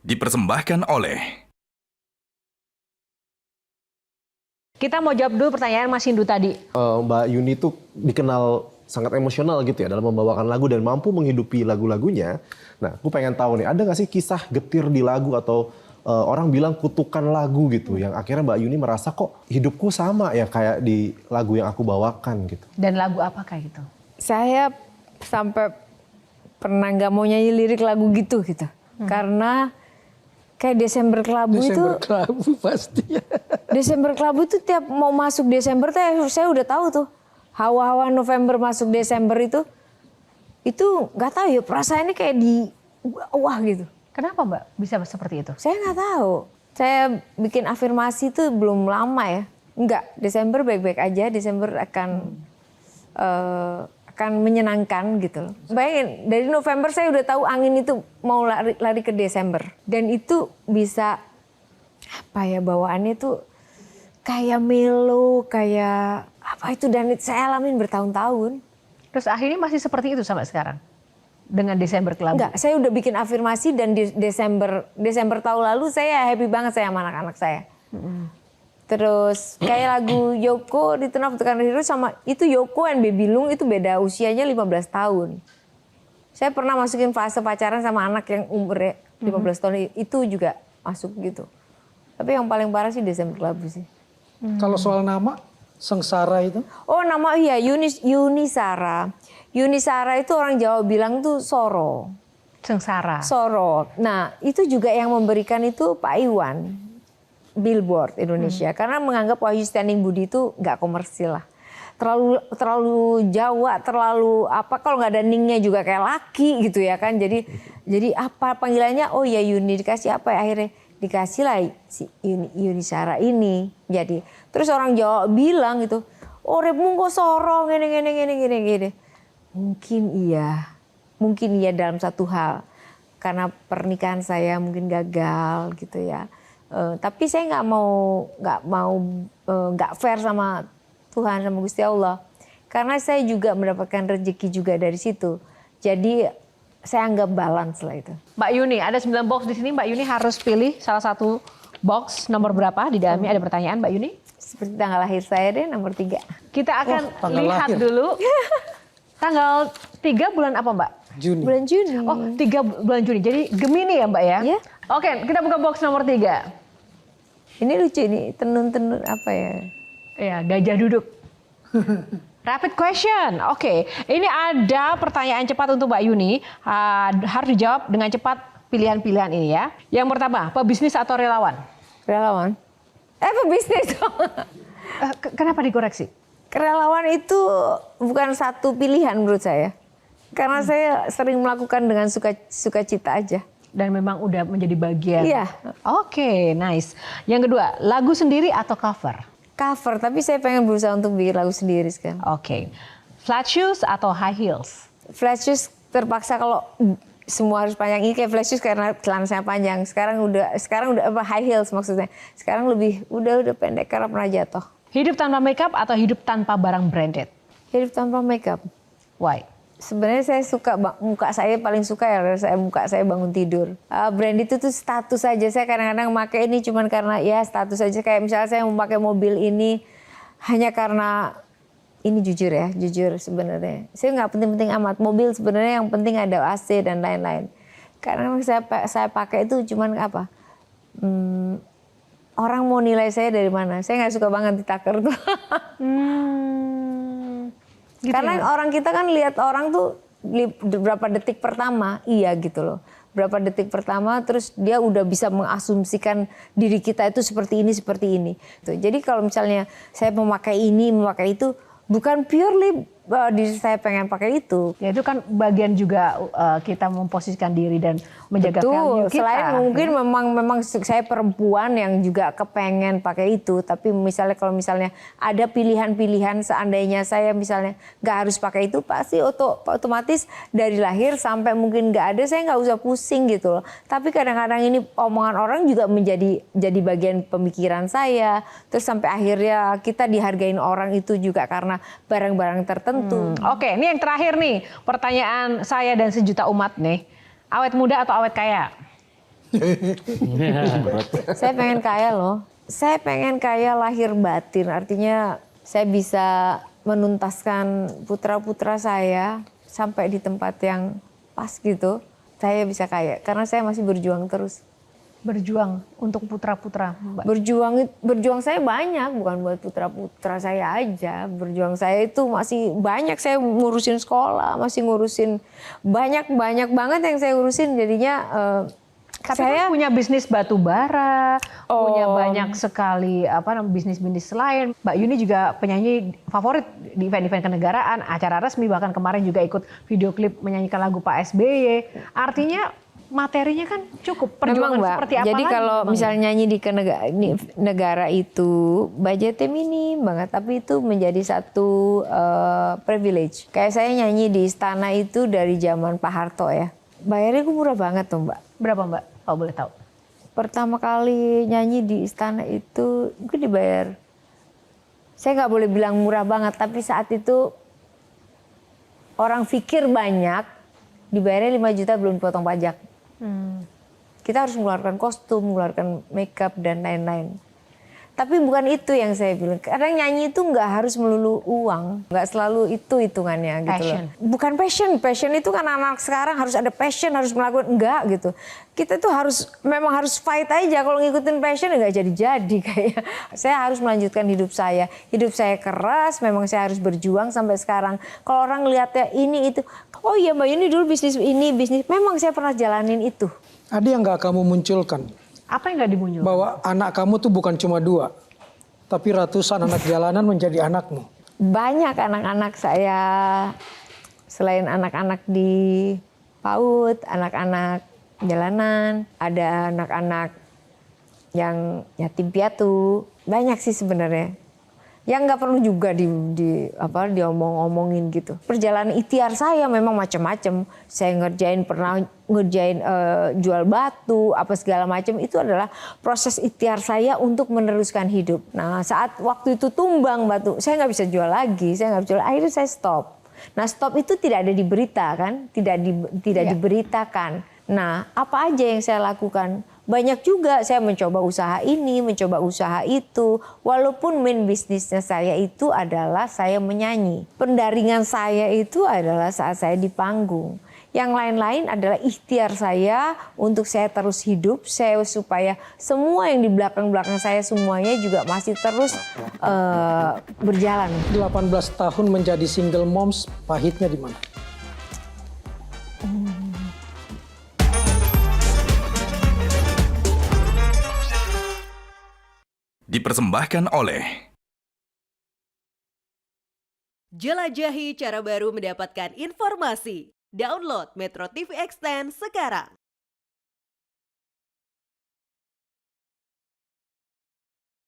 dipersembahkan oleh... Kita mau jawab dulu pertanyaan Mas Hindu tadi. Mbak Yuni tuh dikenal sangat emosional gitu ya dalam membawakan lagu dan mampu menghidupi lagu-lagunya. Nah, aku pengen tahu nih, ada nggak sih kisah getir di lagu atau orang bilang kutukan lagu gitu yang akhirnya Mbak Yuni merasa kok hidupku sama ya kayak di lagu yang aku bawakan gitu. Dan lagu apa kayak gitu? Saya sampai pernah nggak mau nyanyi lirik lagu gitu. Karena kayak Desember Kelabu itu. Desember Kelabu pasti. Desember Kelabu itu tiap mau masuk Desember saya udah tahu tuh. Hawa-hawa November masuk Desember itu nggak tahu ya perasaannya kayak di wah gitu. Kenapa Mbak bisa seperti itu? Saya nggak tahu. Saya bikin afirmasi itu belum lama ya. Enggak, Desember baik-baik aja. Desember akan menyenangkan gitu loh. Bayangin, dari November saya udah tahu angin itu mau lari ke Desember. Dan itu bisa, apa ya, bawaannya tuh kayak melo, kayak apa itu. Dan saya alamin bertahun-tahun. Terus akhirnya masih seperti itu sampai sekarang? Dengan Desember Kelabu? Enggak, saya udah bikin afirmasi dan di Desember tahun lalu saya happy banget saya sama anak-anak saya. Terus kayak lagu Yoko di Turn Off the Hero sama itu Yoko and Baby Lung itu beda usianya 15 tahun. Saya pernah masukin fase pacaran sama anak yang umurnya 15 tahun itu juga masuk gitu. Tapi yang paling parah sih Desember Kelabu sih. Kalau soal nama, Sengsara itu? Oh nama iya Yunisara. Yunisara itu orang Jawa bilang tuh Soro. Sengsara. Soro. Nah itu juga yang memberikan itu Pak Iwan. Billboard Indonesia. Karena menganggap Wahyu Standing Budi itu nggak komersil lah. Terlalu Jawa, terlalu apa, kalau nggak ada ningnya juga kayak laki gitu ya kan. Jadi apa panggilannya, oh ya Yuni, dikasih apa ya akhirnya. Dikasih lah si Yunisara ini. Jadi terus orang Jawa bilang gitu, oh repmu kok Soro gini. Mungkin iya dalam satu hal. Karena pernikahan saya mungkin gagal gitu ya. Tapi saya nggak fair sama Tuhan, sama Gusti Allah. Karena saya juga mendapatkan rezeki juga dari situ. Jadi saya anggap balance lah itu. Mbak Yuni, ada 9 box di sini. Mbak Yuni harus pilih salah satu box nomor berapa. Di dalamnya ada pertanyaan Mbak Yuni. Seperti tanggal lahir saya deh, nomor 3. Kita akan tanggal lihat lahir. dulu. Tanggal 3 bulan apa Mbak? Juni. Bulan Juni. Oh 3 bulan Juni, jadi Gemini ya Mbak ya? Iya. Oke, kita buka box nomor 3. Ini lucu ini, tenun-tenun apa ya? Ya, gajah duduk. Rapid question. Oke, ini ada pertanyaan cepat untuk Mbak Yuni. Harus dijawab dengan cepat pilihan-pilihan ini ya. Yang pertama, pebisnis atau relawan? Relawan. Pebisnis dong. Kenapa dikoreksi? Relawan itu bukan satu pilihan menurut saya. Karena saya sering melakukan dengan sukacita aja. Dan memang udah menjadi bagian. Iya. Oke, nice. Yang kedua, lagu sendiri atau cover? Cover, tapi saya pengen berusaha untuk bikin lagu sendiri sekarang. Oke. Flat shoes atau high heels? Flat shoes terpaksa kalau semua harus panjang, ini kayak flat shoes karena celana saya panjang. Sekarang udah apa, high heels maksudnya. Sekarang lebih udah pendek karena pernah jatuh. Hidup tanpa makeup atau hidup tanpa barang branded? Hidup tanpa makeup. Why? Sebenarnya saya suka, muka saya paling suka ya muka saya bangun tidur. Branded itu tuh status aja. Saya kadang-kadang pakai ini cuman karena ya status aja. Kayak misalnya saya memakai mobil ini hanya karena ini jujur sebenarnya. Saya nggak penting-penting amat. Mobil sebenarnya yang penting ada AC dan lain-lain. Karena saya pakai itu cuman apa? Orang mau nilai saya dari mana? Saya nggak suka banget ditaker tuh. Gitu Karena ya? orang kita kan lihat orang tuh berapa detik pertama, iya gitu loh. Berapa detik pertama terus dia udah bisa mengasumsikan diri kita itu seperti ini. Tuh. Jadi kalau misalnya saya memakai ini, memakai itu, bukan purely diri saya pengen pakai itu. Ya itu kan bagian juga kita memposisikan diri dan menjaga value kita. Selain mungkin memang saya perempuan yang juga kepengen pakai itu, tapi kalau misalnya ada pilihan-pilihan seandainya saya misalnya nggak harus pakai itu, pasti otomatis dari lahir sampai mungkin nggak ada saya nggak usah pusing gitu loh. Tapi kadang-kadang ini omongan orang juga jadi bagian pemikiran saya, terus sampai akhirnya kita dihargain orang itu juga karena barang-barang tertentu. Oke, ini yang terakhir nih. Pertanyaan saya dan sejuta umat nih. Awet muda atau awet kaya? Saya pengen kaya loh. Saya pengen kaya lahir batin. Artinya saya bisa menuntaskan putra-putra saya sampai di tempat yang pas gitu. Saya bisa kaya karena saya masih berjuang terus. Berjuang untuk putra-putra, Mbak. Berjuang saya banyak, bukan buat putra-putra saya aja. Berjuang saya itu masih banyak, saya ngurusin sekolah, masih ngurusin banyak banget yang saya urusin. Jadinya Tapi saya kan punya bisnis batu bara, punya banyak sekali bisnis-bisnis lain. Mbak Yuni juga penyanyi favorit di event-event kenegaraan, acara resmi, bahkan kemarin juga ikut video klip menyanyikan lagu Pak SBY. Artinya materinya kan cukup. Perjuangan memang, Mbak. seperti apa Jadi lagi, kalau memang? misalnya nyanyi di negara itu budgetnya minim banget, tapi itu menjadi satu privilege. Kayak saya nyanyi di istana itu dari zaman Pak Harto ya. Bayarnya gue murah banget tuh, Mbak. Berapa, Mbak? Kalau boleh tahu. Pertama kali nyanyi di istana itu gue dibayar. Saya nggak boleh bilang murah banget, tapi saat itu orang pikir banyak, dibayarnya 5 juta belum potong pajak. Kita harus mengeluarkan kostum, mengeluarkan makeup dan lain-lain. Tapi bukan itu yang saya bilang. Kadang nyanyi itu nggak harus melulu uang, nggak selalu itu hitungannya gitu Passion. loh. Bukan passion itu kan anak sekarang harus ada passion, harus melakukan enggak gitu. Kita tuh memang harus fight aja. Kalau ngikutin passion nggak jadi kayak. Saya harus melanjutkan hidup saya. Hidup saya keras, memang saya harus berjuang sampai sekarang. Kalau orang lihatnya ini itu, oh iya Mbak Yuni dulu bisnis ini bisnis. Memang saya pernah jalanin itu. Ada yang nggak kamu munculkan? Apa yang nggak dimunculkan? Bahwa anak kamu tuh bukan cuma 2, tapi ratusan anak jalanan menjadi anakmu. Banyak anak-anak saya, selain anak-anak di PAUD, anak-anak jalanan, ada anak-anak yang yatim piatu, banyak sih sebenarnya. Yang nggak perlu juga diomong-omongin gitu. Perjalanan ikhtiar saya memang macam-macam. Saya pernah ngerjain jual batu, apa segala macam. Itu adalah proses ikhtiar saya untuk meneruskan hidup. Nah saat waktu itu tumbang batu, saya nggak bisa jual lagi. Akhirnya saya stop. Nah stop itu tidak ada di berita kan, tidak diberitakan. Nah apa aja yang saya lakukan? Banyak juga saya mencoba usaha ini, mencoba usaha itu. Walaupun main bisnisnya saya itu adalah saya menyanyi. Pendaringan saya itu adalah saat saya di panggung. Yang lain-lain adalah ikhtiar saya untuk saya terus hidup. Supaya semua yang di belakang-belakang saya semuanya juga masih terus berjalan. 18 tahun menjadi single moms, pahitnya di mana? Dipersembahkan oleh Jelajahi cara baru mendapatkan informasi. Download Metro TV Extend sekarang.